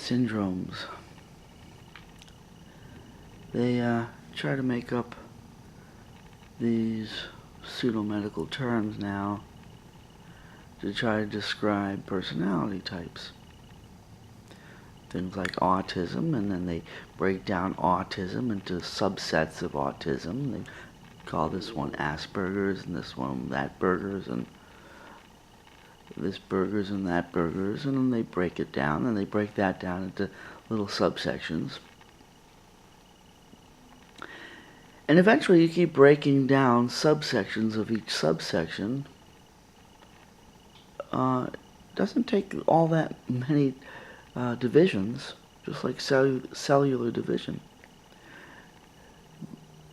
syndromes. They try to make up these pseudo-medical terms now to try to describe personality types. Things like autism, and then they break down autism into subsets of autism. They call this one Asperger's, and this one that Burger's, and this Burger's and that Burger's, and then they break it down, and they break that down into little subsections. And eventually you keep breaking down subsections of each subsection. It doesn't take all that many divisions, just like cellular division.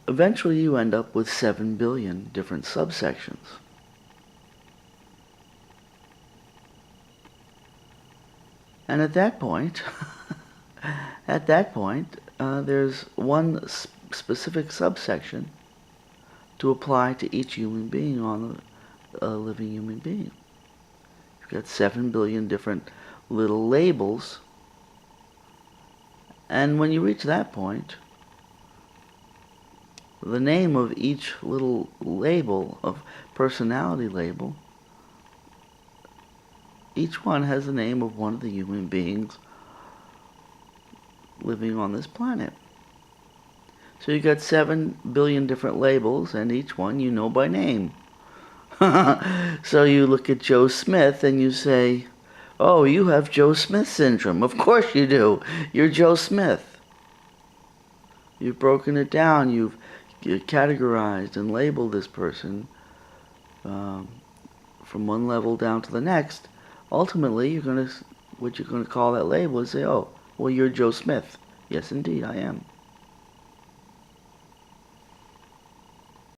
Eventually you end up with 7 billion different subsections. And at that point, there's one specific subsection to apply to each human being on a living human being. You've got 7 billion different little labels, and when you reach that point, the name of each little label, of personality label, each one has the name of one of the human beings living on this planet. So you got 7 billion different labels, and each one you know by name. So you look at Joe Smith and you say, oh, you have Joe Smith syndrome. Of course you do. You're Joe Smith. You've broken it down. You've categorized and labeled this person from one level down to the next. Ultimately, what you're going to call that label is say, oh, well, you're Joe Smith. Yes, indeed, I am.